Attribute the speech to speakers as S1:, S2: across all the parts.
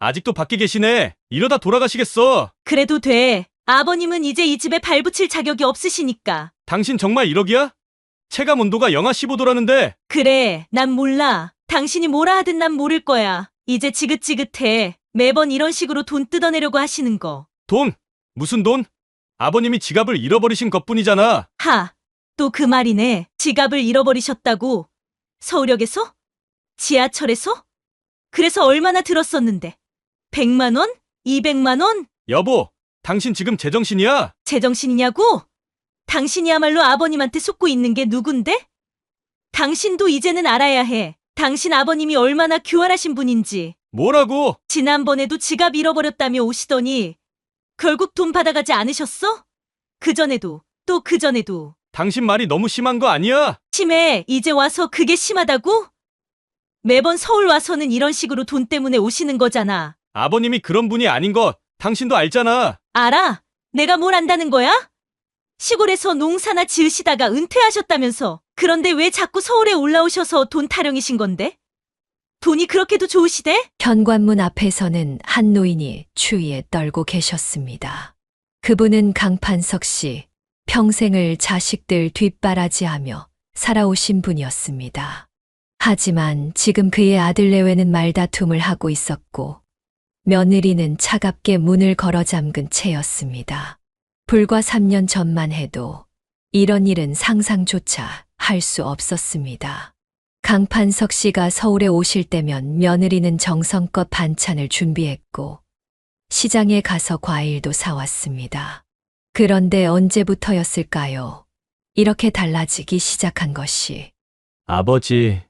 S1: 아직도 밖에 계시네. 이러다 돌아가시겠어.
S2: 그래도 돼. 아버님은 이제 이 집에 발붙일 자격이 없으시니까.
S1: 당신 정말 1억이야? 체감 온도가 영하 15도라는데.
S2: 그래, 난 몰라. 당신이 뭐라 하든 난 모를 거야. 이제 지긋지긋해. 매번 이런 식으로 돈 뜯어내려고 하시는 거.
S1: 돈? 무슨 돈? 아버님이 지갑을 잃어버리신 것뿐이잖아.
S2: 하, 또 그 말이네. 지갑을 잃어버리셨다고. 서울역에서? 지하철에서? 그래서 얼마나 들었었는데? 100만 원? 200만 원?
S1: 여보, 당신 지금 제정신이야?
S2: 제정신이냐고? 당신이야말로 아버님한테 속고 있는 게 누군데? 당신도 이제는 알아야 해. 당신 아버님이 얼마나 교활하신 분인지.
S1: 뭐라고?
S2: 지난번에도 지갑 잃어버렸다며 오시더니 결국 돈 받아가지 않으셨어? 그전에도, 또 그전에도.
S1: 당신 말이 너무 심한 거 아니야?
S2: 심해. 이제 와서 그게 심하다고? 매번 서울 와서는 이런 식으로 돈 때문에 오시는 거잖아.
S1: 아버님이 그런 분이 아닌 거 당신도 알잖아.
S2: 알아? 내가 뭘 안다는 거야? 시골에서 농사나 지으시다가 은퇴하셨다면서. 그런데 왜 자꾸 서울에 올라오셔서 돈 타령이신 건데? 돈이 그렇게도 좋으시대?
S3: 현관문 앞에서는 한 노인이 추위에 떨고 계셨습니다. 그분은 강판석 씨, 평생을 자식들 뒷바라지하며 살아오신 분이었습니다. 하지만 지금 그의 아들 내외는 말다툼을 하고 있었고 며느리는 차갑게 문을 걸어 잠근 채였습니다. 불과 3년 전만 해도 이런 일은 상상조차 할 수 없었습니다. 강판석 씨가 서울에 오실 때면 며느리는 정성껏 반찬을 준비했고 시장에 가서 과일도 사왔습니다. 그런데 언제부터였을까요? 이렇게 달라지기 시작한 것이.
S1: 아버지,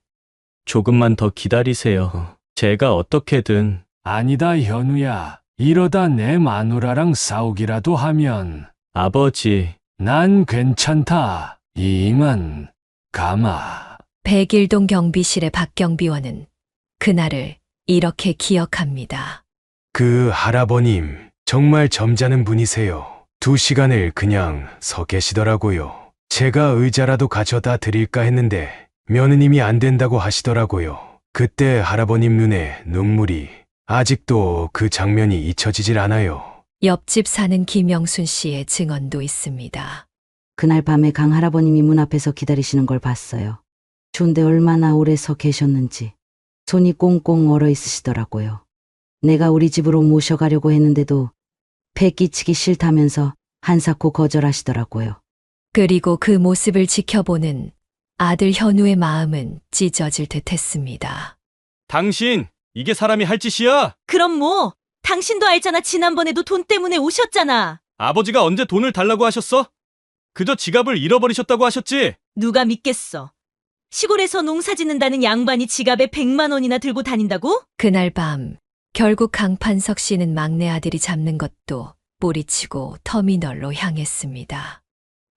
S1: 조금만 더 기다리세요. 제가 어떻게든.
S4: 아니다, 현우야. 이러다 내 마누라랑 싸우기라도 하면
S1: 아버지,
S4: 난 괜찮다. 이만 가마.
S3: 백일동 경비실의 박경비원은 그날을 이렇게 기억합니다.
S5: 그 할아버님, 정말 점잖은 분이세요. 2시간을 그냥 서 계시더라고요. 제가 의자라도 가져다 드릴까 했는데 며느님이 안 된다고 하시더라고요. 그때 할아버님 눈에 눈물이 아직도 그 장면이 잊혀지질 않아요.
S3: 옆집 사는 김영순 씨의 증언도 있습니다.
S6: 그날 밤에 강 할아버님이 문 앞에서 기다리시는 걸 봤어요. 추운데 얼마나 오래 서 계셨는지 손이 꽁꽁 얼어 있으시더라고요. 내가 우리 집으로 모셔가려고 했는데도 폐 끼치기 싫다면서 한사코 거절하시더라고요.
S3: 그리고 그 모습을 지켜보는 아들 현우의 마음은 찢어질 듯 했습니다.
S1: 당신, 이게 사람이 할 짓이야?
S2: 그럼 뭐? 당신도 알잖아. 지난번에도 돈 때문에 오셨잖아.
S1: 아버지가 언제 돈을 달라고 하셨어? 그저 지갑을 잃어버리셨다고 하셨지?
S2: 누가 믿겠어. 시골에서 농사 짓는다는 양반이 지갑에 100만 원이나 들고 다닌다고?
S3: 그날 밤 결국 강판석 씨는 막내 아들이 잡는 것도 뿌리치고 터미널로 향했습니다.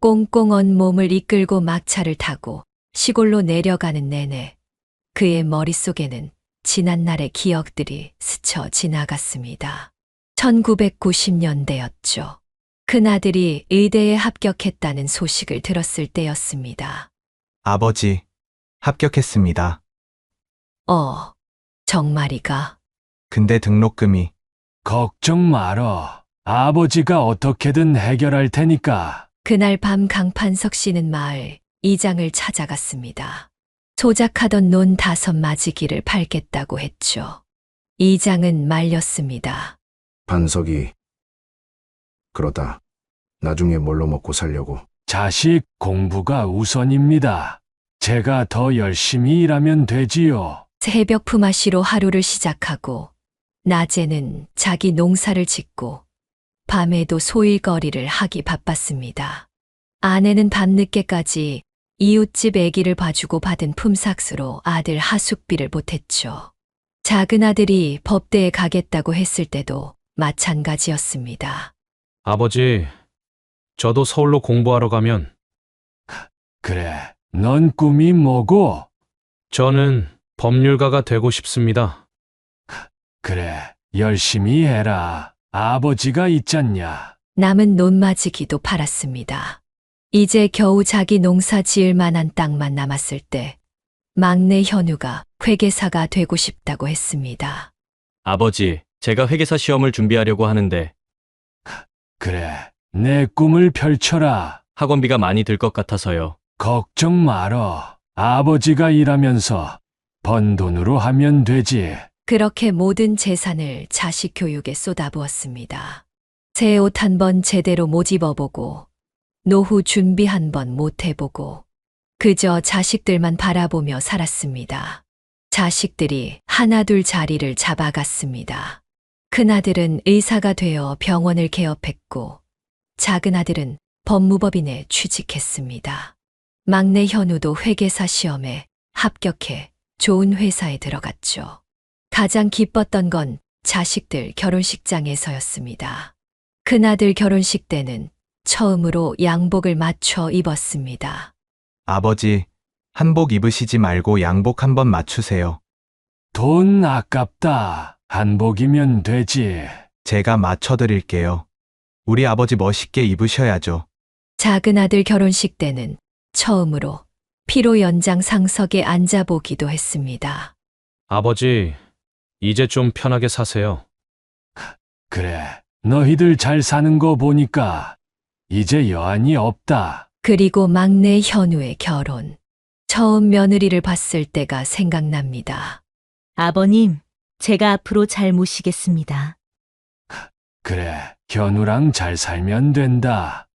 S3: 꽁꽁 언 몸을 이끌고 막차를 타고 시골로 내려가는 내내 그의 머릿속에는 지난날의 기억들이 스쳐 지나갔습니다. 1990년대였죠. 큰아들이 의대에 합격했다는 소식을 들었을 때였습니다.
S7: 아버지, 합격했습니다.
S3: 정말이가?
S7: 근데 등록금이
S4: 걱정 말어. 아버지가 어떻게든 해결할 테니까.
S3: 그날 밤 강판석 씨는 마을 이장을 찾아갔습니다. 소작하던 논 5마지기를 팔겠다고 했죠. 이장은 말렸습니다.
S8: 반석이 그러다 나중에 뭘로 먹고 살려고.
S4: 자식 공부가 우선입니다. 제가 더 열심히 일하면 되지요.
S3: 새벽 품앗이로 하루를 시작하고 낮에는 자기 농사를 짓고 밤에도 소일거리를 하기 바빴습니다. 아내는 밤늦게까지 이웃집 아기를 봐주고 받은 품삯으로 아들 하숙비를 보탰죠. 작은 아들이 법대에 가겠다고 했을 때도 마찬가지였습니다.
S9: 아버지, 저도 서울로 공부하러 가면.
S4: 그래, 넌 꿈이 뭐고?
S9: 저는 법률가가 되고 싶습니다.
S4: 그래, 열심히 해라. 아버지가 있잖냐.
S3: 남은 논마지기도 팔았습니다. 이제 겨우 자기 농사 지을 만한 땅만 남았을 때 막내 현우가 회계사가 되고 싶다고 했습니다.
S1: 아버지, 제가 회계사 시험을 준비하려고 하는데
S4: 그래, 내 꿈을 펼쳐라.
S1: 학원비가 많이 들 것 같아서요.
S4: 걱정 말어. 아버지가 일하면서 번 돈으로 하면 되지.
S3: 그렇게 모든 재산을 자식 교육에 쏟아부었습니다. 새 옷 한 번 제대로 못 입어보고, 노후 준비 한 번 못 해보고, 그저 자식들만 바라보며 살았습니다. 자식들이 하나둘 자리를 잡아갔습니다. 큰아들은 의사가 되어 병원을 개업했고, 작은아들은 법무법인에 취직했습니다. 막내 현우도 회계사 시험에 합격해 좋은 회사에 들어갔죠. 가장 기뻤던 건 자식들 결혼식장에서였습니다. 큰아들 결혼식 때는 처음으로 양복을 맞춰 입었습니다.
S7: 아버지, 한복 입으시지 말고 양복 한번 맞추세요.
S4: 돈 아깝다. 한복이면 되지.
S7: 제가 맞춰드릴게요. 우리 아버지 멋있게 입으셔야죠.
S3: 작은아들 결혼식 때는 처음으로 피로 연장 상석에 앉아보기도 했습니다.
S9: 아버지, 이제 좀 편하게 사세요.
S4: 그래, 너희들 잘 사는 거 보니까 이제 여한이 없다.
S3: 그리고 막내 현우의 결혼. 처음 며느리를 봤을 때가 생각납니다.
S2: 아버님, 제가 앞으로 잘 모시겠습니다.
S4: 그래, 현우랑 잘 살면 된다.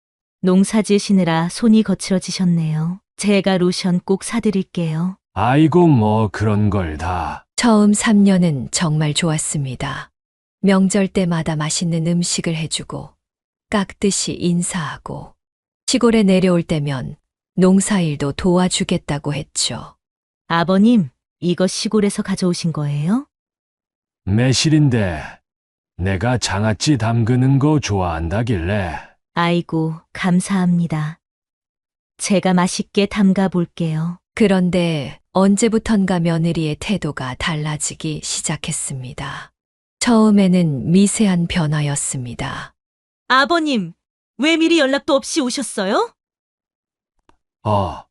S2: 농사 지으시느라 손이 거칠어지셨네요. 제가 로션 꼭 사드릴게요.
S4: 아이고 뭐 그런 걸 다.
S3: 처음 3년은 정말 좋았습니다. 명절 때마다 맛있는 음식을 해주고, 깍듯이 인사하고, 시골에 내려올 때면 농사일도 도와주겠다고 했죠.
S2: 아버님, 이거 시골에서 가져오신 거예요?
S4: 매실인데 내가 장아찌 담그는 거 좋아한다길래.
S2: 아이고, 감사합니다. 제가 맛있게 담가 볼게요.
S3: 그런데 언제부턴가 며느리의 태도가 달라지기 시작했습니다. 처음에는 미세한 변화였습니다.
S2: 아버님, 왜 미리 연락도 없이 오셨어요?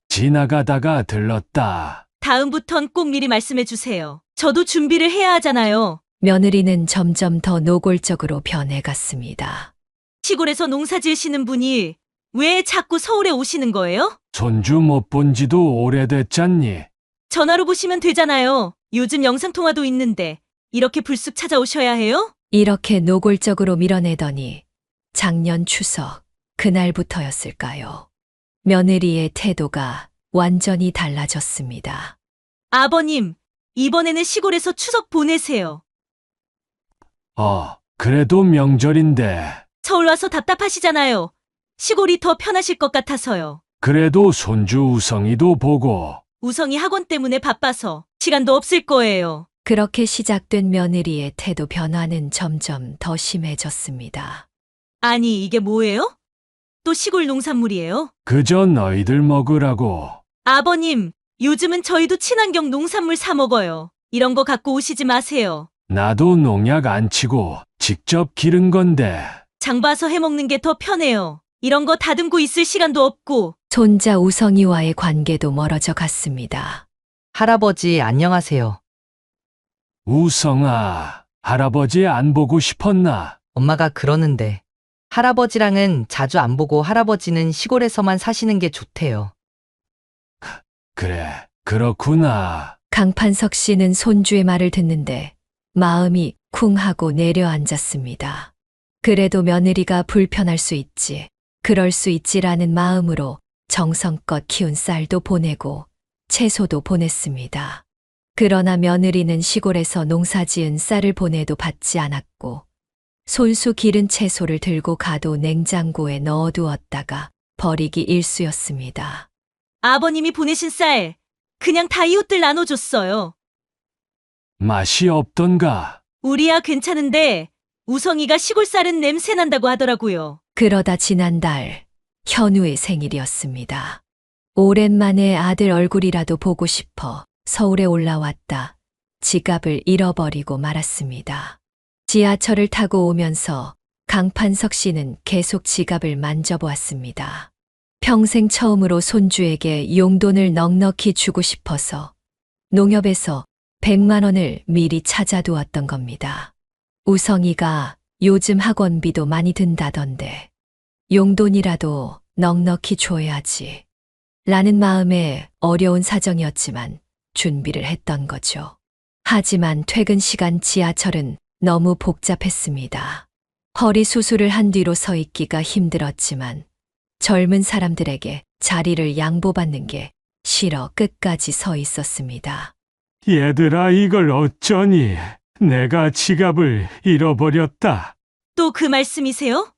S4: 지나가다가 들렀다.
S2: 다음부턴 꼭 미리 말씀해 주세요. 저도 준비를 해야 하잖아요.
S3: 며느리는 점점 더 노골적으로 변해갔습니다.
S2: 시골에서 농사 지으시는 분이 왜 자꾸 서울에 오시는 거예요?
S4: 손주 못 본 지도 오래됐잖니.
S2: 전화로 보시면 되잖아요. 요즘 영상통화도 있는데 이렇게 불쑥 찾아오셔야 해요?
S3: 이렇게 노골적으로 밀어내더니 작년 추석 그날부터였을까요? 며느리의 태도가 완전히 달라졌습니다.
S2: 아버님, 이번에는 시골에서 추석 보내세요.
S4: 그래도 명절인데.
S2: 서울 와서 답답하시잖아요. 시골이 더 편하실 것 같아서요.
S4: 그래도 손주 우성이도 보고.
S2: 우성이 학원 때문에 바빠서 시간도 없을 거예요.
S3: 그렇게 시작된 며느리의 태도 변화는 점점 더 심해졌습니다.
S2: 아니, 이게 뭐예요? 또 시골 농산물이에요?
S4: 그저 너희들 먹으라고.
S2: 아버님, 요즘은 저희도 친환경 농산물 사 먹어요. 이런 거 갖고 오시지 마세요.
S4: 나도 농약 안 치고 직접 기른 건데.
S2: 장 봐서 해 먹는 게 더 편해요. 이런 거 다듬고 있을 시간도 없고.
S3: 손자 우성이와의 관계도 멀어져 갔습니다.
S10: 할아버지 안녕하세요.
S4: 우성아, 할아버지 안 보고 싶었나?
S10: 엄마가 그러는데 할아버지랑은 자주 안 보고 할아버지는 시골에서만 사시는 게 좋대요.
S4: 그래, 그렇구나.
S3: 강판석 씨는 손주의 말을 듣는데 마음이 쿵 하고 내려앉았습니다. 그래도 며느리가 불편할 수 있지, 그럴 수 있지라는 마음으로 정성껏 키운 쌀도 보내고 채소도 보냈습니다. 그러나 며느리는 시골에서 농사지은 쌀을 보내도 받지 않았고, 손수 기른 채소를 들고 가도 냉장고에 넣어두었다가 버리기 일쑤였습니다.
S2: 아버님이 보내신 쌀, 그냥 다 이웃들 나눠줬어요.
S4: 맛이 없던가?
S2: 우리야 괜찮은데 우성이가 시골 쌀은 냄새 난다고 하더라고요.
S3: 그러다 지난달 현우의 생일이었습니다. 오랜만에 아들 얼굴이라도 보고 싶어 서울에 올라왔다 지갑을 잃어버리고 말았습니다. 지하철을 타고 오면서 강판석 씨는 계속 지갑을 만져보았습니다. 평생 처음으로 손주에게 용돈을 넉넉히 주고 싶어서 농협에서 100만 원을 미리 찾아두었던 겁니다. 우성이가 요즘 학원비도 많이 든다던데 용돈이라도 넉넉히 줘야지. 라는 마음에 어려운 사정이었지만 준비를 했던 거죠. 하지만 퇴근 시간 지하철은 너무 복잡했습니다. 허리 수술을 한 뒤로 서 있기가 힘들었지만 젊은 사람들에게 자리를 양보받는 게 싫어 끝까지 서 있었습니다.
S4: 얘들아, 이걸 어쩌니? 내가 지갑을 잃어버렸다.
S2: 또 그 말씀이세요?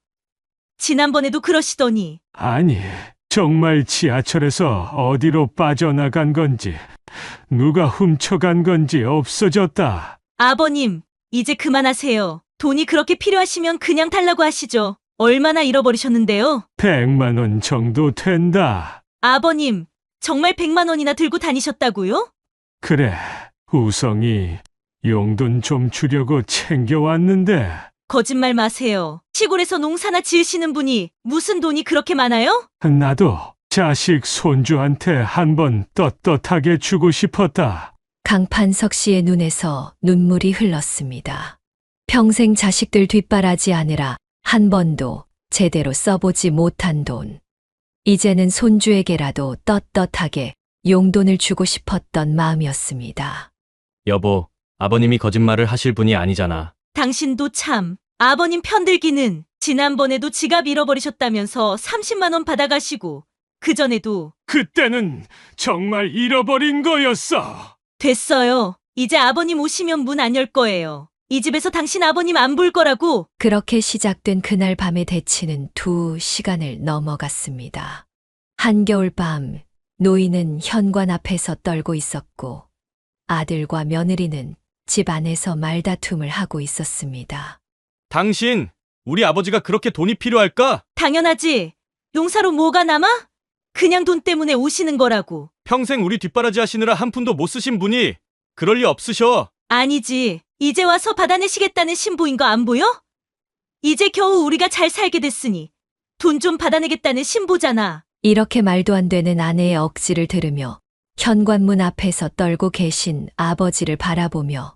S2: 지난번에도 그러시더니.
S4: 아니, 정말 지하철에서 어디로 빠져나간 건지, 누가 훔쳐간 건지 없어졌다.
S2: 아버님, 이제 그만하세요. 돈이 그렇게 필요하시면 그냥 달라고 하시죠. 얼마나 잃어버리셨는데요?
S4: 100만 원 정도 된다.
S2: 아버님, 정말 100만 원이나 들고 다니셨다고요?
S4: 그래, 우성이 용돈 좀 주려고 챙겨왔는데.
S2: 거짓말 마세요. 시골에서 농사나 지으시는 분이 무슨 돈이 그렇게 많아요?
S4: 나도 자식 손주한테 한번 떳떳하게 주고 싶었다.
S3: 강판석 씨의 눈에서 눈물이 흘렀습니다. 평생 자식들 뒷바라지 하느라 한 번도 제대로 써보지 못한 돈. 이제는 손주에게라도 떳떳하게 용돈을 주고 싶었던 마음이었습니다.
S9: 여보, 아버님이 거짓말을 하실 분이 아니잖아.
S2: 당신도 참, 아버님 편들기는 지난번에도 지갑 잃어버리셨다면서 30만 원 받아가시고, 그전에도.
S4: 그때는 정말 잃어버린 거였어.
S2: 됐어요. 이제 아버님 오시면 문 안 열 거예요. 이 집에서 당신 아버님 안 볼 거라고.
S3: 그렇게 시작된 그날 밤의 대치는 2시간을 넘어갔습니다. 한겨울 밤, 노인은 현관 앞에서 떨고 있었고, 아들과 며느리는 집 안에서 말다툼을 하고 있었습니다.
S1: 당신, 우리 아버지가 그렇게 돈이 필요할까?
S2: 당연하지. 농사로 뭐가 남아? 그냥 돈 때문에 오시는 거라고.
S1: 평생 우리 뒷바라지 하시느라 한 푼도 못 쓰신 분이 그럴 리 없으셔.
S2: 아니지. 이제 와서 받아내시겠다는 신보인 거 안 보여? 이제 겨우 우리가 잘 살게 됐으니 돈 좀 받아내겠다는 신보잖아.
S3: 이렇게 말도 안 되는 아내의 억지를 들으며 현관문 앞에서 떨고 계신 아버지를 바라보며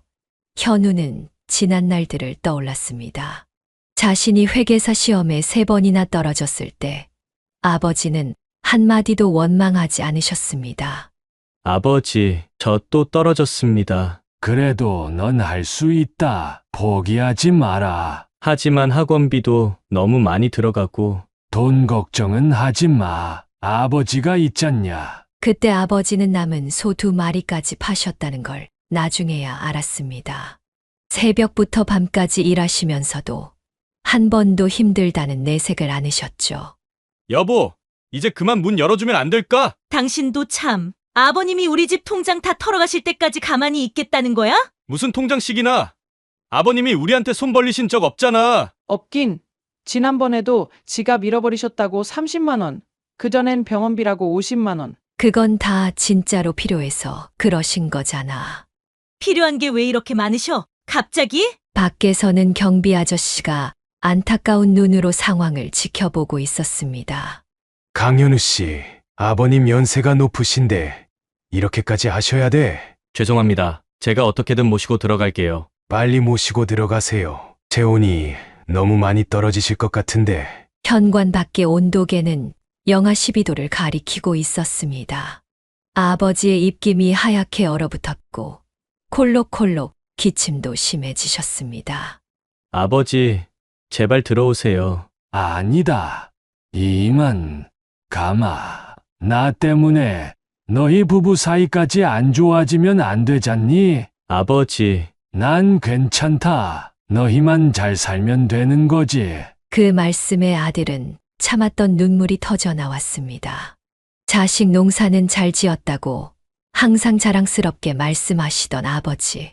S3: 현우는 지난 날들을 떠올랐습니다. 자신이 회계사 시험에 3번이나 떨어졌을 때 아버지는 한마디도 원망하지 않으셨습니다.
S9: 아버지, 저 또 떨어졌습니다.
S4: 그래도 넌 할 수 있다. 포기하지 마라.
S9: 하지만 학원비도 너무 많이 들어가고.
S4: 돈 걱정은 하지 마. 아버지가 있잖냐.
S3: 그때 아버지는 남은 소 2마리까지 파셨다는 걸 나중에야 알았습니다. 새벽부터 밤까지 일하시면서도 한 번도 힘들다는 내색을 않으셨죠.
S1: 여보, 이제 그만 문 열어주면 안 될까?
S2: 당신도 참, 아버님이 우리 집 통장 다 털어가실 때까지 가만히 있겠다는 거야?
S1: 무슨 통장식이나. 아버님이 우리한테 손 벌리신 적 없잖아.
S11: 없긴. 지난번에도 지갑 잃어버리셨다고 30만 원. 그전엔 병원비라고 50만 원.
S3: 그건 다 진짜로 필요해서 그러신 거잖아.
S2: 필요한 게 왜 이렇게 많으셔? 갑자기?
S3: 밖에서는 경비 아저씨가 안타까운 눈으로 상황을 지켜보고 있었습니다.
S5: 강현우 씨, 아버님 연세가 높으신데 이렇게까지 하셔야 돼.
S9: 죄송합니다. 제가 어떻게든 모시고 들어갈게요.
S5: 빨리 모시고 들어가세요. 체온이 너무 많이 떨어지실 것 같은데.
S3: 현관 밖의 온도계는 영하 12도를 가리키고 있었습니다. 아버지의 입김이 하얗게 얼어붙었고 콜록콜록 기침도 심해지셨습니다.
S9: 아버지, 제발 들어오세요.
S4: 아니다. 이만 가마. 나 때문에 너희 부부 사이까지 안 좋아지면 안 되잖니?
S9: 아버지,
S4: 난 괜찮다. 너희만 잘 살면 되는 거지.
S3: 그 말씀에 아들은 참았던 눈물이 터져 나왔습니다. 자식 농사는 잘 지었다고 항상 자랑스럽게 말씀하시던 아버지.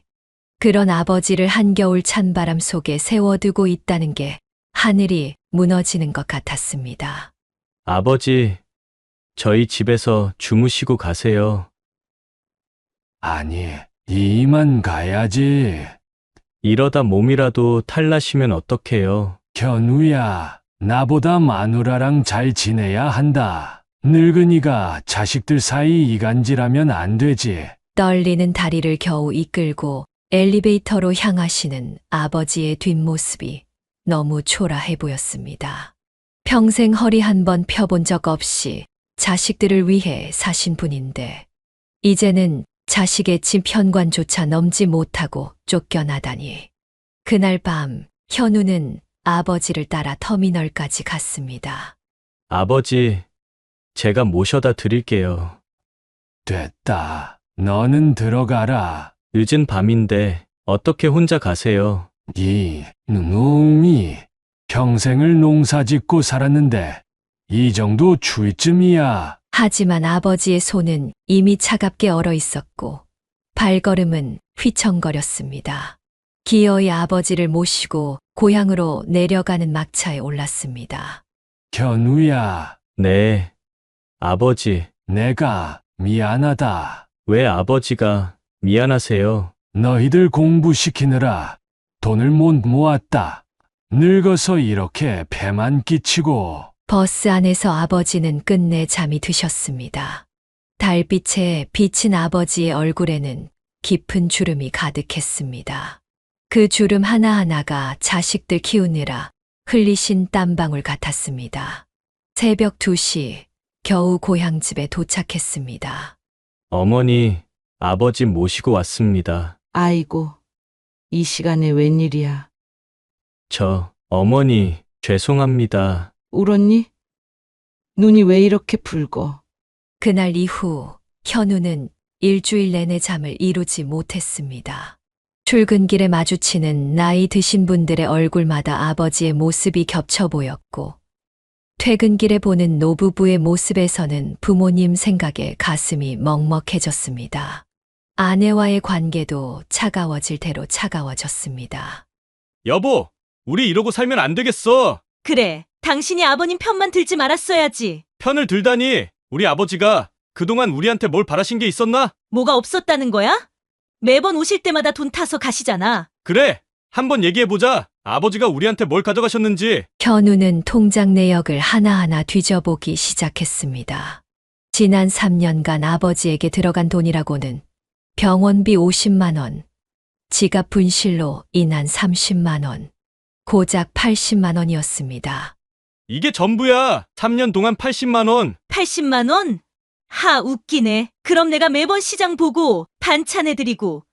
S3: 그런 아버지를 한겨울 찬바람 속에 세워두고 있다는 게 하늘이 무너지는 것 같았습니다.
S9: 아버지, 저희 집에서 주무시고 가세요.
S4: 아니, 이만 가야지.
S9: 이러다 몸이라도 탈나시면 어떡해요?
S4: 현우야, 나보다 마누라랑 잘 지내야 한다. 늙은이가 자식들 사이 이간질하면 안 되지.
S3: 떨리는 다리를 겨우 이끌고 엘리베이터로 향하시는 아버지의 뒷모습이 너무 초라해 보였습니다. 평생 허리 한 번 펴본 적 없이 자식들을 위해 사신 분인데, 이제는 자식의 집 현관조차 넘지 못하고 쫓겨나다니. 그날 밤, 현우는 아버지를 따라 터미널까지 갔습니다.
S1: 아버지, 제가 모셔다 드릴게요.
S4: 됐다. 너는 들어가라.
S1: 늦은 밤인데 어떻게 혼자 가세요?
S4: 이 놈이 평생을 농사 짓고 살았는데 이 정도 추위쯤이야.
S3: 하지만 아버지의 손은 이미 차갑게 얼어 있었고 발걸음은 휘청거렸습니다. 기어이 아버지를 모시고 고향으로 내려가는 막차에 올랐습니다.
S4: 현우야,
S1: 네, 아버지.
S4: 내가 미안하다.
S1: 왜 아버지가 미안하세요?
S4: 너희들 공부시키느라 돈을 못 모았다. 늙어서 이렇게 배만 끼치고.
S3: 버스 안에서 아버지는 끝내 잠이 드셨습니다. 달빛에 비친 아버지의 얼굴에는 깊은 주름이 가득했습니다. 그 주름 하나하나가 자식들 키우느라 흘리신 땀방울 같았습니다. 새벽 2시, 겨우 고향집에 도착했습니다.
S1: 어머니, 아버지 모시고 왔습니다.
S6: 아이고, 이 시간에 웬일이야.
S1: 어머니, 죄송합니다.
S6: 울었니? 눈이 왜 이렇게 붉어?
S3: 그날 이후 현우는 일주일 내내 잠을 이루지 못했습니다. 출근길에 마주치는 나이 드신 분들의 얼굴마다 아버지의 모습이 겹쳐 보였고, 퇴근길에 보는 노부부의 모습에서는 부모님 생각에 가슴이 먹먹해졌습니다. 아내와의 관계도 차가워질 대로 차가워졌습니다.
S1: 여보, 우리 이러고 살면 안 되겠어.
S2: 그래, 당신이 아버님 편만 들지 말았어야지.
S1: 편을 들다니. 우리 아버지가 그동안 우리한테 뭘 바라신 게 있었나?
S2: 뭐가 없었다는 거야? 매번 오실 때마다 돈 타서 가시잖아.
S1: 그래, 한번 얘기해보자. 아버지가 우리한테 뭘 가져가셨는지.
S3: 현우는 통장 내역을 하나하나 뒤져보기 시작했습니다. 지난 3년간 아버지에게 들어간 돈이라고는 병원비 50만 원, 지갑 분실로 인한 30만 원, 고작 80만 원이었습니다.
S1: 이게 전부야. 3년 동안 80만 원.
S2: 80만 원? 웃기네. 그럼 내가 매번 시장 보고 반찬 해드리고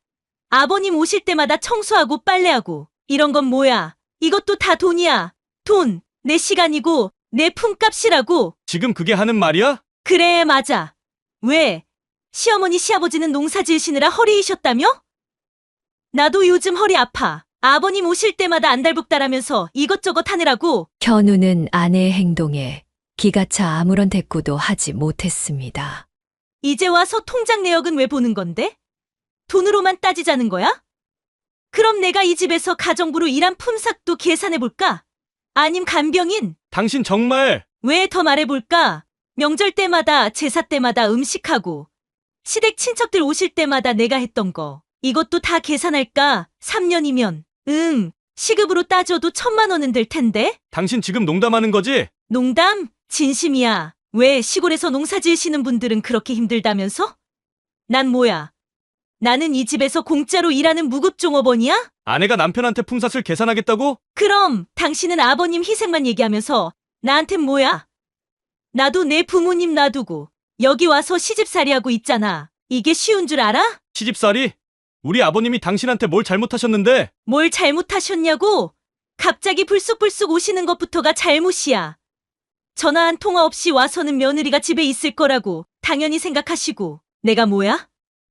S2: 아버님 오실 때마다 청소하고 빨래하고 이런 건 뭐야? 이것도 다 돈이야. 돈, 내 시간이고 내 품값이라고.
S1: 지금 그게 하는 말이야?
S2: 그래, 맞아. 왜? 시어머니 시아버지는 농사 지으시느라 허리이셨다며? 나도 요즘 허리 아파. 아버님 오실 때마다 안달복달하면서 이것저것 하느라고.
S3: 현우는 아내의 행동에 기가 차 아무런 대꾸도 하지 못했습니다.
S2: 이제 와서 통장 내역은 왜 보는 건데? 돈으로만 따지자는 거야? 그럼 내가 이 집에서 가정부로 일한 품삯도 계산해볼까? 아님 간병인?
S1: 당신 정말.
S2: 왜 더 말해볼까? 명절 때마다 제사 때마다 음식하고 시댁 친척들 오실 때마다 내가 했던 거 이것도 다 계산할까? 3년이면 시급으로 따져도 1,000만 원은 될 텐데?
S1: 당신 지금 농담하는 거지?
S2: 농담? 진심이야. 왜 시골에서 농사 지으시는 분들은 그렇게 힘들다면서? 난 뭐야? 나는 이 집에서 공짜로 일하는 무급종업원이야?
S1: 아내가 남편한테 품삯을 계산하겠다고?
S2: 그럼 당신은 아버님 희생만 얘기하면서 나한텐 뭐야? 나도 내 부모님 놔두고 여기 와서 시집살이 하고 있잖아. 이게 쉬운 줄 알아?
S1: 시집살이? 우리 아버님이 당신한테 뭘 잘못하셨는데?
S2: 뭘 잘못하셨냐고? 갑자기 불쑥불쑥 오시는 것부터가 잘못이야. 전화 한 통화 없이 와서는 며느리가 집에 있을 거라고 당연히 생각하시고 내가 뭐야?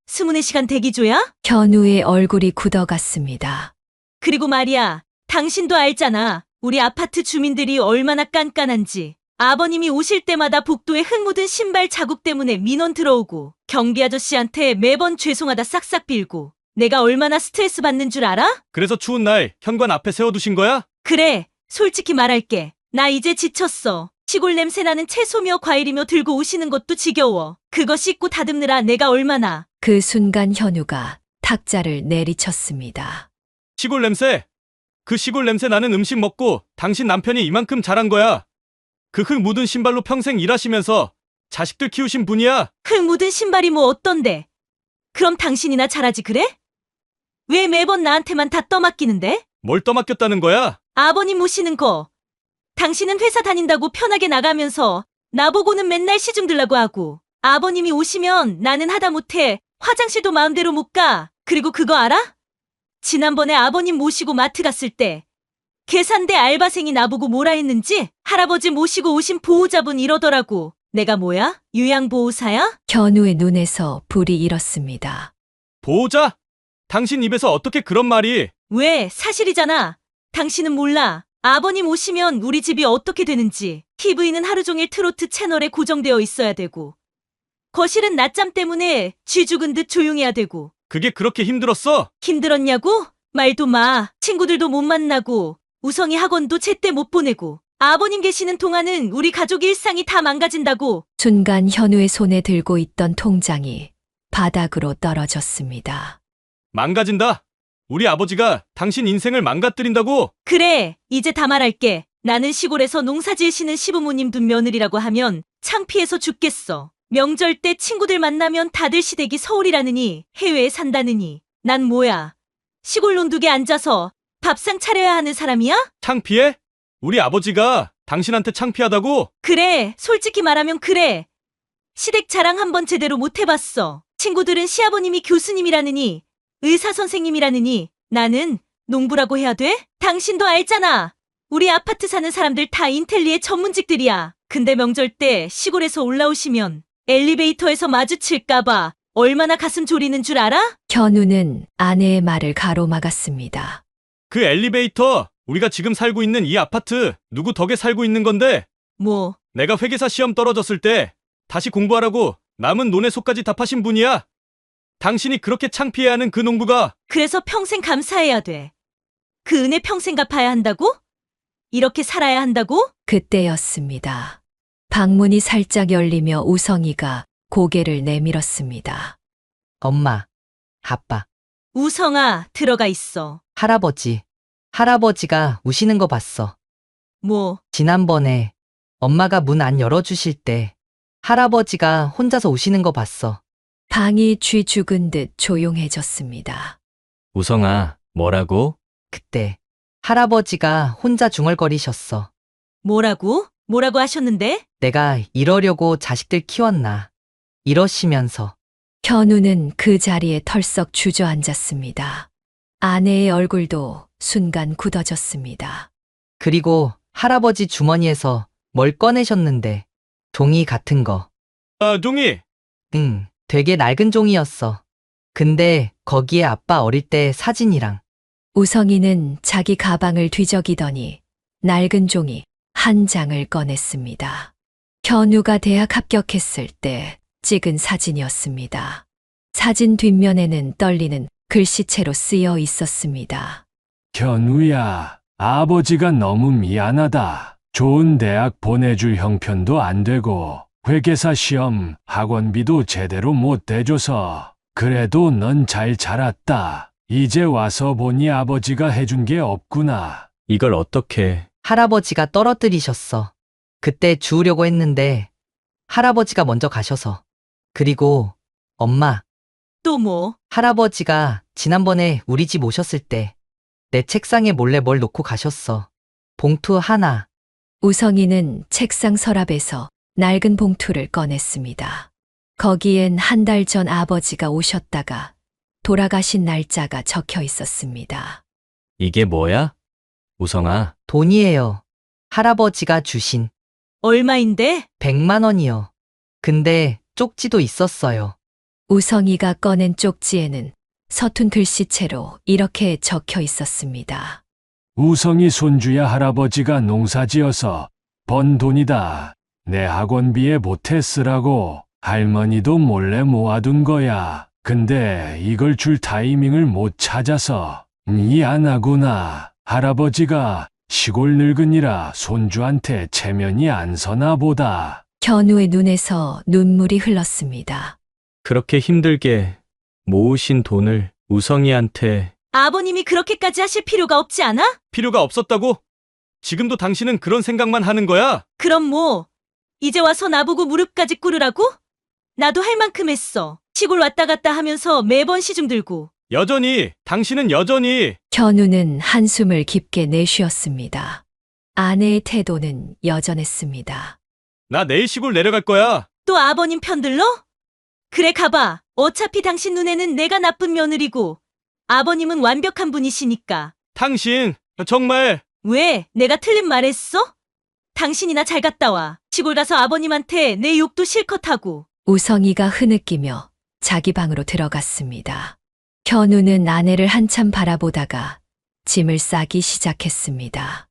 S2: 24시간 대기조야?
S3: 현우의 얼굴이 굳어갔습니다.
S2: 그리고 말이야, 당신도 알잖아. 우리 아파트 주민들이 얼마나 깐깐한지. 아버님이 오실 때마다 복도에 흙 묻은 신발 자국 때문에 민원 들어오고 경비 아저씨한테 매번 죄송하다 싹싹 빌고 내가 얼마나 스트레스 받는 줄 알아?
S1: 그래서 추운 날 현관 앞에 세워두신 거야?
S2: 그래, 솔직히 말할게. 나 이제 지쳤어. 시골 냄새나는 채소며 과일이며 들고 오시는 것도 지겨워. 그거 씻고 다듬느라 내가 얼마나.
S3: 그 순간 현우가 탁자를 내리쳤습니다.
S1: 시골 냄새? 그 시골 냄새 나는 음식 먹고 당신 남편이 이만큼 잘한 거야. 그 흙 묻은 신발로 평생 일하시면서 자식들 키우신 분이야.
S2: 흙 묻은 신발이 뭐 어떤데? 그럼 당신이나 잘하지 그래? 왜 매번 나한테만 다 떠맡기는데?
S1: 뭘 떠맡겼다는 거야?
S2: 아버님 모시는 거. 당신은 회사 다닌다고 편하게 나가면서 나보고는 맨날 시중 들라고 하고 아버님이 오시면 나는 하다못해 화장실도 마음대로 못 가. 그리고 그거 알아? 지난번에 아버님 모시고 마트 갔을 때 계산대 알바생이 나보고 뭐라 했는지 할아버지 모시고 오신 보호자분 이러더라고. 내가 뭐야? 요양보호사야?
S3: 견우의 눈에서 불이 일었습니다.
S1: 보호자? 당신 입에서 어떻게 그런 말이?
S2: 왜? 사실이잖아. 당신은 몰라. 아버님 오시면 우리 집이 어떻게 되는지. TV는 하루 종일 트로트 채널에 고정되어 있어야 되고 거실은 낮잠 때문에 쥐 죽은 듯 조용해야 되고.
S1: 그게 그렇게 힘들었어?
S2: 힘들었냐고? 말도 마. 친구들도 못 만나고 우성이 학원도 제때 못 보내고 아버님 계시는 동안은 우리 가족 일상이 다 망가진다고.
S3: 순간 현우의 손에 들고 있던 통장이 바닥으로 떨어졌습니다.
S1: 망가진다. 우리 아버지가 당신 인생을 망가뜨린다고?
S2: 그래, 이제 다 말할게. 나는 시골에서 농사 지으시는 시부모님 둔 며느리라고 하면 창피해서 죽겠어. 명절 때 친구들 만나면 다들 시댁이 서울이라느니 해외에 산다느니 난 뭐야? 시골 논둑에 앉아서 밥상 차려야 하는 사람이야?
S1: 창피해? 우리 아버지가 당신한테 창피하다고?
S2: 그래, 솔직히 말하면 그래. 시댁 자랑 한번 제대로 못 해봤어. 친구들은 시아버님이 교수님이라느니 의사 선생님이라느니 나는 농부라고 해야 돼? 당신도 알잖아. 우리 아파트 사는 사람들 다 인텔리의 전문직들이야. 근데 명절 때 시골에서 올라오시면 엘리베이터에서 마주칠까봐 얼마나 가슴 졸이는 줄 알아?
S3: 현우는 아내의 말을 가로막았습니다.
S1: 그 엘리베이터, 우리가 지금 살고 있는 이 아파트, 누구 덕에 살고 있는 건데?
S2: 뭐,
S1: 내가 회계사 시험 떨어졌을 때 다시 공부하라고 남은 논의 속까지 답하신 분이야. 당신이 그렇게 창피해하는 그 농부가
S2: 그래서 평생 감사해야 돼. 그 은혜 평생 갚아야 한다고? 이렇게 살아야 한다고?
S3: 그때였습니다. 방문이 살짝 열리며 우성이가 고개를 내밀었습니다.
S10: 엄마, 아빠,
S2: 우성아, 들어가 있어.
S10: 할아버지. 할아버지가 우시는 거 봤어.
S2: 뭐,
S10: 지난번에 엄마가 문 안 열어주실 때 할아버지가 혼자서 우시는 거 봤어.
S3: 방이 쥐 죽은 듯 조용해졌습니다.
S9: 우성아, 뭐라고?
S10: 그때 할아버지가 혼자 중얼거리셨어.
S2: 뭐라고? 뭐라고 하셨는데?
S10: 내가 이러려고 자식들 키웠나. 이러시면서.
S3: 현우는 그 자리에 털썩 주저앉았습니다. 아내의 얼굴도 순간 굳어졌습니다.
S10: 그리고 할아버지 주머니에서 뭘 꺼내셨는데 종이 같은 거.
S1: 아, 종이.
S10: 응, 되게 낡은 종이였어. 근데 거기에 아빠 어릴 때 사진이랑.
S3: 우성이는 자기 가방을 뒤적이더니 낡은 종이 한 장을 꺼냈습니다. 현우가 대학 합격했을 때 찍은 사진이었습니다. 사진 뒷면에는 떨리는 글씨체로 쓰여 있었습니다.
S4: 현우야, 아버지가 너무 미안하다. 좋은 대학 보내줄 형편도 안 되고 회계사 시험 학원비도 제대로 못 대줘서 그래도 넌 잘 자랐다. 이제 와서 보니 아버지가 해준 게 없구나.
S9: 이걸 어떻게...
S10: 할아버지가 떨어뜨리셨어. 그때 주우려고 했는데 할아버지가 먼저 가셔서. 그리고 엄마,
S2: 또 뭐?
S10: 할아버지가 지난번에 우리 집 오셨을 때 내 책상에 몰래 뭘 놓고 가셨어. 봉투 하나.
S3: 우성이는 책상 서랍에서 낡은 봉투를 꺼냈습니다. 거기엔 한 달 전 아버지가 오셨다가 돌아가신 날짜가 적혀 있었습니다.
S9: 이게 뭐야? 우성아,
S10: 돈이에요. 할아버지가 주신
S2: 얼마인데?
S10: 100만 원이요. 근데 쪽지도 있었어요.
S3: 우성이가 꺼낸 쪽지에는 서툰 글씨체로 이렇게 적혀 있었습니다.
S4: 우성이 손주야, 할아버지가 농사지어서 번 돈이다. 내 학원비에 보태 쓰라고 할머니도 몰래 모아둔 거야. 근데 이걸 줄 타이밍을 못 찾아서 미안하구나. 할아버지가 시골 늙은이라 손주한테 체면이 안 서나 보다.
S3: 현우의 눈에서 눈물이 흘렀습니다.
S9: 그렇게 힘들게 모으신 돈을 우성이한테...
S2: 아버님이 그렇게까지 하실 필요가 없지 않아?
S1: 필요가 없었다고? 지금도 당신은 그런 생각만 하는 거야?
S2: 그럼 뭐, 이제 와서 나보고 무릎까지 꿇으라고? 나도 할 만큼 했어. 시골 왔다 갔다 하면서 매번 시중 들고
S1: 당신은 여전히.
S3: 현우는 한숨을 깊게 내쉬었습니다. 아내의 태도는 여전했습니다.
S1: 나 내일 시골 내려갈 거야.
S2: 또 아버님 편들러? 그래 가봐. 어차피 당신 눈에는 내가 나쁜 며느리고 아버님은 완벽한 분이시니까.
S1: 당신, 정말.
S2: 왜? 내가 틀린 말 했어? 당신이나 잘 갔다 와. 시골 가서 아버님한테 내 욕도 실컷 하고.
S3: 우성이가 흐느끼며 자기 방으로 들어갔습니다. 현우는 아내를 한참 바라보다가 짐을 싸기 시작했습니다.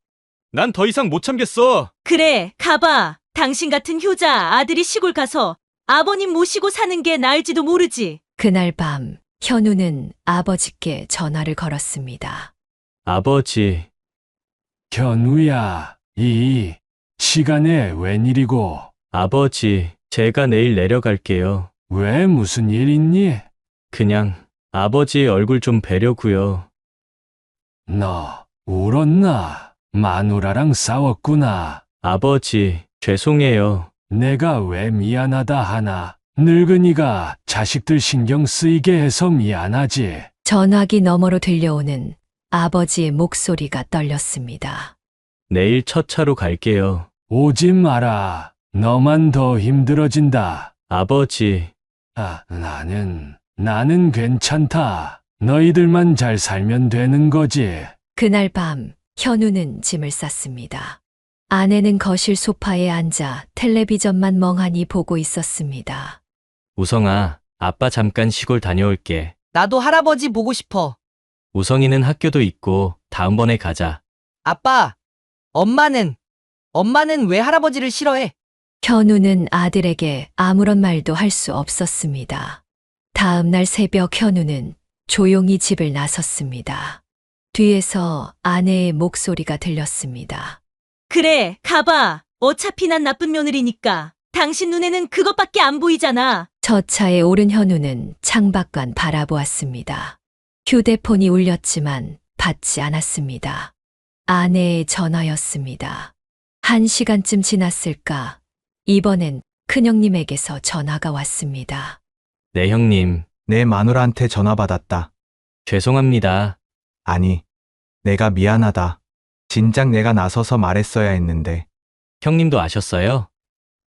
S1: 난 더 이상 못 참겠어.
S2: 그래, 가봐. 당신 같은 효자 아들이 시골 가서 아버님 모시고 사는 게 나을지도 모르지.
S3: 그날 밤 현우는 아버지께 전화를 걸었습니다.
S1: 아버지.
S4: 현우야, 이 시간에 웬일이고?
S1: 아버지, 제가 내일 내려갈게요.
S4: 왜 무슨 일 있니?
S1: 그냥 아버지 얼굴 좀 뵈려고요.
S4: 너 울었나? 마누라랑 싸웠구나.
S1: 아버지, 죄송해요.
S4: 내가 왜 미안하다 하나? 늙은이가 자식들 신경 쓰이게 해서 미안하지.
S3: 전화기 너머로 들려오는 아버지의 목소리가 떨렸습니다.
S1: 내일 첫 차로 갈게요.
S4: 오지 마라. 너만 더 힘들어진다.
S1: 아버지.
S4: 나는 괜찮다. 너희들만 잘 살면 되는 거지.
S3: 그날 밤 현우는 짐을 쌌습니다. 아내는 거실 소파에 앉아 텔레비전만 멍하니 보고 있었습니다.
S1: 우성아, 아빠 잠깐 시골 다녀올게.
S10: 나도 할아버지 보고 싶어.
S1: 우성이는 학교도 있고 다음번에 가자.
S10: 아빠, 엄마는 왜 할아버지를 싫어해?
S3: 현우는 아들에게 아무런 말도 할 수 없었습니다. 다음 날 새벽 현우는 조용히 집을 나섰습니다. 뒤에서 아내의 목소리가 들렸습니다.
S2: 그래, 가봐. 어차피 난 나쁜 며느리니까. 당신 눈에는 그것밖에 안 보이잖아.
S3: 저 차에 오른 현우는 창밖만 바라보았습니다. 휴대폰이 울렸지만 받지 않았습니다. 아내의 전화였습니다. 1시간쯤 지났을까? 이번엔 큰형님에게서 전화가 왔습니다.
S1: 네, 형님.
S7: 내 마누라한테 전화 받았다.
S1: 죄송합니다.
S7: 아니, 내가 미안하다. 진작 내가 나서서 말했어야 했는데.
S1: 형님도 아셨어요?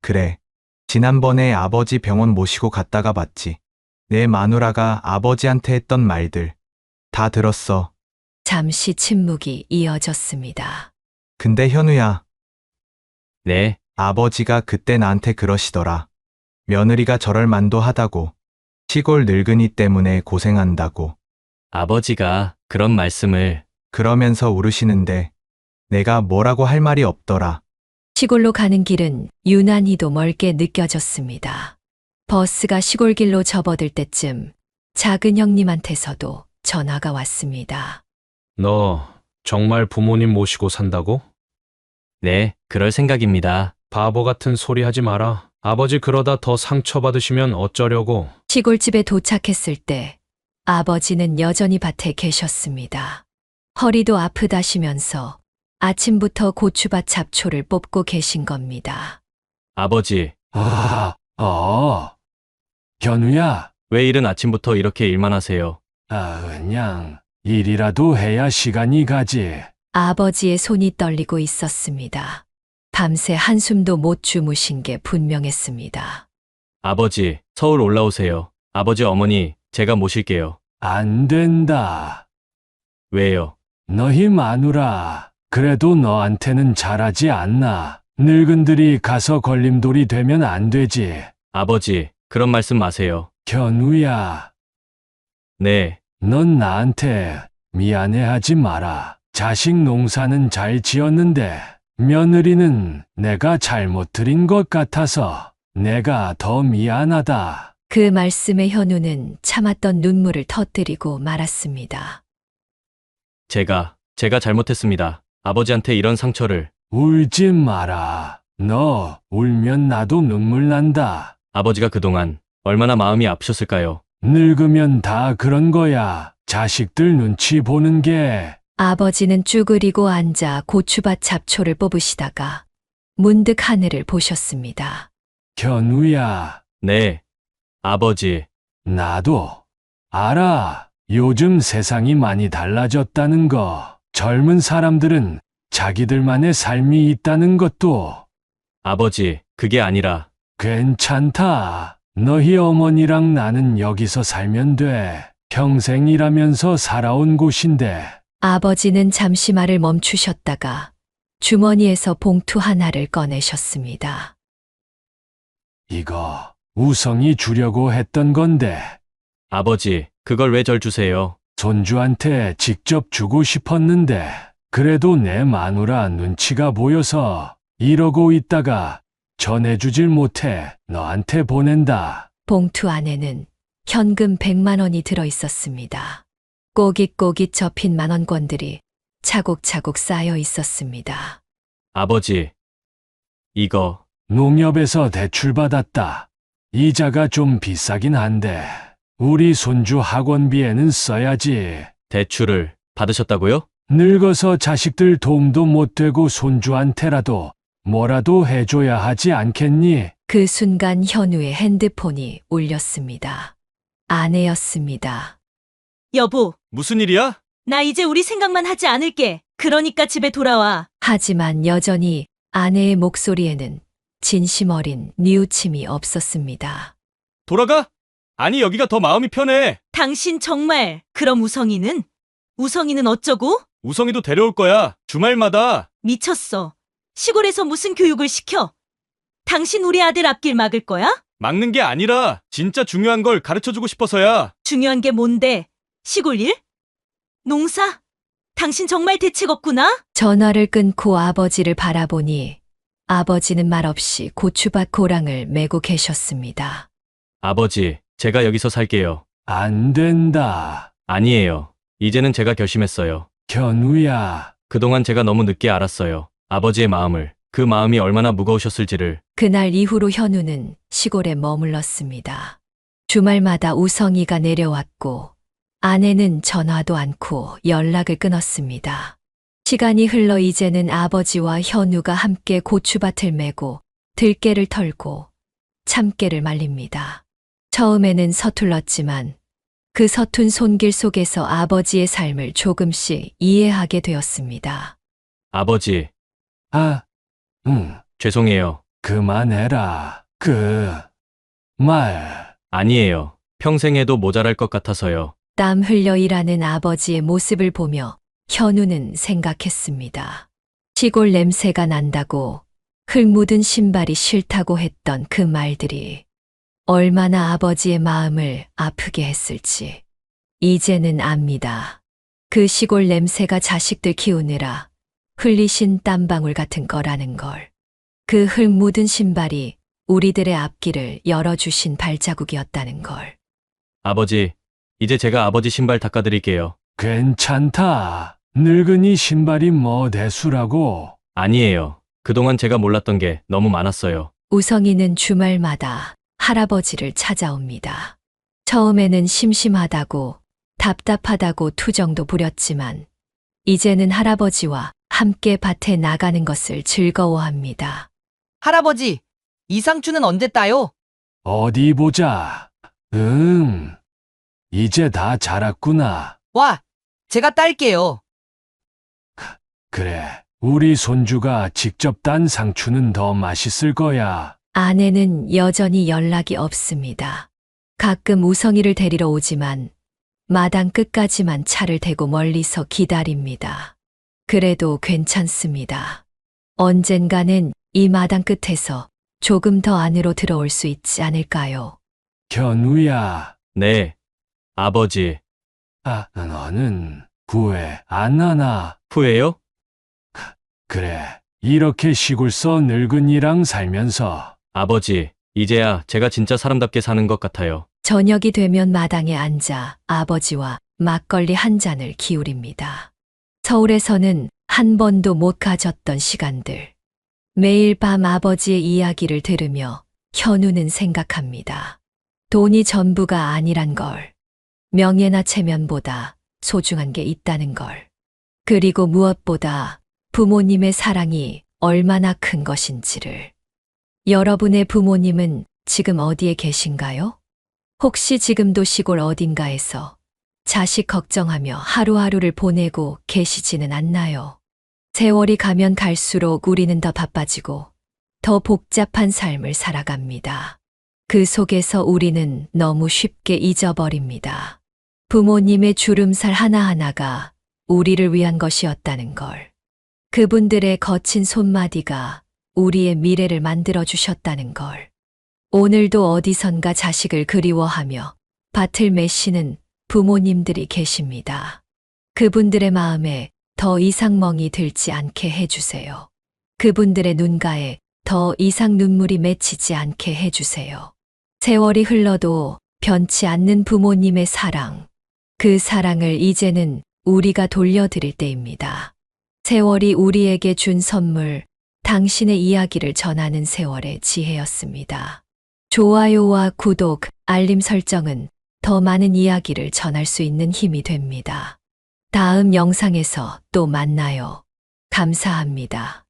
S7: 그래. 지난번에 아버지 병원 모시고 갔다가 봤지. 내 마누라가 아버지한테 했던 말들. 다 들었어.
S3: 잠시 침묵이 이어졌습니다.
S7: 근데 현우야,
S1: 네.
S7: 아버지가 그때 나한테 그러시더라. 며느리가 저럴 만도 하다고. 시골 늙은이 때문에 고생한다고.
S1: 아버지가 그런 말씀을.
S7: 그러면서 울으시는데 내가 뭐라고 할 말이 없더라.
S3: 시골로 가는 길은 유난히도 멀게 느껴졌습니다. 버스가 시골길로 접어들 때쯤 작은 형님한테서도 전화가 왔습니다.
S9: 너 정말 부모님 모시고 산다고?
S1: 네, 그럴 생각입니다.
S9: 바보 같은 소리 하지 마라. 아버지 그러다 더 상처받으시면 어쩌려고.
S3: 시골집에 도착했을 때 아버지는 여전히 밭에 계셨습니다. 허리도 아프다시면서 아침부터 고추밭 잡초를 뽑고 계신 겁니다.
S1: 아버지,
S4: 현우야,
S1: 왜 이른 아침부터 이렇게 일만 하세요?
S4: 그냥 일이라도 해야 시간이 가지.
S3: 아버지의 손이 떨리고 있었습니다. 밤새 한숨도 못 주무신 게 분명했습니다.
S1: 아버지, 서울 올라오세요. 아버지, 어머니, 제가 모실게요.
S4: 안 된다.
S1: 왜요?
S4: 너희 마누라, 그래도 너한테는 잘하지 않나. 늙은들이 가서 걸림돌이 되면 안 되지.
S1: 아버지, 그런 말씀 마세요.
S4: 현우야,
S1: 네,
S4: 넌 나한테 미안해하지 마라. 자식 농사는 잘 지었는데 며느리는 내가 잘못 드린 것 같아서 내가 더 미안하다.
S3: 그 말씀에 현우는 참았던 눈물을 터뜨리고 말았습니다.
S1: 제가 잘못했습니다. 아버지한테 이런 상처를.
S4: 울지 마라. 너 울면 나도 눈물 난다.
S1: 아버지가 그동안 얼마나 마음이 아프셨을까요?
S4: 늙으면 다 그런 거야. 자식들 눈치 보는 게.
S3: 아버지는 쭈그리고 앉아 고추밭 잡초를 뽑으시다가 문득 하늘을 보셨습니다.
S4: 현우야,
S1: 네, 아버지.
S4: 나도 알아. 요즘 세상이 많이 달라졌다는 거, 젊은 사람들은 자기들만의 삶이 있다는 것도
S1: 아버지, 그게 아니라
S4: 괜찮다. 너희 어머니랑 나는 여기서 살면 돼. 평생 일하면서 살아온 곳인데.
S3: 아버지는 잠시 말을 멈추셨다가 주머니에서 봉투 하나를 꺼내셨습니다.
S4: 이거 우성이 주려고 했던 건데
S1: 아버지, 그걸 왜 절 주세요?
S4: 손주한테 직접 주고 싶었는데 그래도 내 마누라 눈치가 보여서 이러고 있다가 전해주질 못해 너한테 보낸다.
S3: 봉투 안에는 현금 100만 원이 들어 있었습니다. 꼬깃꼬깃 접힌 만원권들이 차곡차곡 쌓여 있었습니다.
S1: 아버지, 이거
S4: 농협에서 대출받았다. 이자가 좀 비싸긴 한데 우리 손주 학원비에는 써야지.
S1: 대출을 받으셨다고요?
S4: 늙어서 자식들 도움도 못 되고 손주한테라도 뭐라도 해줘야 하지 않겠니?
S3: 그 순간 현우의 핸드폰이 울렸습니다. 아내였습니다.
S2: 여보,
S1: 무슨 일이야?
S2: 나 이제 우리 생각만 하지 않을게. 그러니까 집에 돌아와.
S3: 하지만 여전히 아내의 목소리에는 진심 어린 뉘우침이 없었습니다.
S1: 돌아가? 아니, 여기가 더 마음이 편해.
S2: 당신 정말, 그럼 우성이는? 우성이는 어쩌고?
S1: 우성이도 데려올 거야. 주말마다.
S2: 미쳤어. 시골에서 무슨 교육을 시켜? 당신 우리 아들 앞길 막을 거야?
S1: 막는 게 아니라 진짜 중요한 걸 가르쳐주고 싶어서야.
S2: 중요한 게 뭔데? 시골 일? 농사? 당신 정말 대책 없구나?
S3: 전화를 끊고 아버지를 바라보니 아버지는 말없이 고추밭 고랑을 메고 계셨습니다.
S1: 아버지, 제가 여기서 살게요.
S4: 안 된다.
S1: 아니에요. 이제는 제가 결심했어요.
S4: 현우야.
S1: 그동안 제가 너무 늦게 알았어요. 아버지의 마음을. 그 마음이 얼마나 무거우셨을지를.
S3: 그날 이후로 현우는 시골에 머물렀습니다. 주말마다 우성이가 내려왔고 아내는 전화도 않고 연락을 끊었습니다. 시간이 흘러 이제는 아버지와 현우가 함께 고추밭을 메고 들깨를 털고 참깨를 말립니다. 처음에는 서툴렀지만 그 서툰 손길 속에서 아버지의 삶을 조금씩 이해하게 되었습니다.
S1: 아버지, 죄송해요.
S4: 그만해라. 그 말.
S1: 아니에요. 평생 해도 모자랄 것 같아서요.
S3: 땀 흘려 일하는 아버지의 모습을 보며 현우는 생각했습니다. 시골 냄새가 난다고 흙 묻은 신발이 싫다고 했던 그 말들이 얼마나 아버지의 마음을 아프게 했을지 이제는 압니다. 그 시골 냄새가 자식들 키우느라 흘리신 땀방울 같은 거라는 걸. 그 흙 묻은 신발이 우리들의 앞길을 열어주신 발자국이었다는 걸.
S1: 아버지, 이제 제가 아버지 신발 닦아드릴게요.
S4: 괜찮다. 늙은이 신발이 뭐 대수라고.
S1: 아니에요. 그동안 제가 몰랐던 게 너무 많았어요.
S3: 우성이는 주말마다 할아버지를 찾아옵니다. 처음에는 심심하다고 답답하다고 투정도 부렸지만 이제는 할아버지와 함께 밭에 나가는 것을 즐거워합니다.
S10: 할아버지, 이상추는 언제 따요?
S4: 어디 보자. 이제 다 자랐구나.
S10: 와, 제가 딸게요.
S4: 그래. 우리 손주가 직접 딴 상추는 더 맛있을 거야.
S3: 아내는 여전히 연락이 없습니다. 가끔 우성이를 데리러 오지만 마당 끝까지만 차를 대고 멀리서 기다립니다. 그래도 괜찮습니다. 언젠가는 이 마당 끝에서 조금 더 안으로 들어올 수 있지 않을까요?
S4: 현우야.
S1: 네, 아버지.
S4: 너는 후회 안 하나?
S1: 후회요?
S4: 그래. 이렇게 시골서 늙은이랑 살면서.
S1: 아버지, 이제야 제가 진짜 사람답게 사는 것 같아요.
S3: 저녁이 되면 마당에 앉아 아버지와 막걸리 한 잔을 기울입니다. 서울에서는 한 번도 못 가졌던 시간들. 매일 밤 아버지의 이야기를 들으며 현우는 생각합니다. 돈이 전부가 아니란 걸. 명예나 체면보다 소중한 게 있다는 걸. 그리고 무엇보다 부모님의 사랑이 얼마나 큰 것인지를. 여러분의 부모님은 지금 어디에 계신가요? 혹시 지금도 시골 어딘가에서 자식 걱정하며 하루하루를 보내고 계시지는 않나요? 세월이 가면 갈수록 우리는 더 바빠지고 더 복잡한 삶을 살아갑니다. 그 속에서 우리는 너무 쉽게 잊어버립니다. 부모님의 주름살 하나하나가 우리를 위한 것이었다는 걸. 그분들의 거친 손마디가 우리의 미래를 만들어 주셨다는 걸. 오늘도 어디선가 자식을 그리워하며 밭을 메시는 부모님들이 계십니다. 그분들의 마음에 더 이상 멍이 들지 않게 해주세요. 그분들의 눈가에 더 이상 눈물이 맺히지 않게 해주세요. 세월이 흘러도 변치 않는 부모님의 사랑. 그 사랑을 이제는 우리가 돌려드릴 때입니다. 세월이 우리에게 준 선물, 당신의 이야기를 전하는 세월의 지혜였습니다. 좋아요와 구독, 알림 설정은 더 많은 이야기를 전할 수 있는 힘이 됩니다. 다음 영상에서 또 만나요. 감사합니다.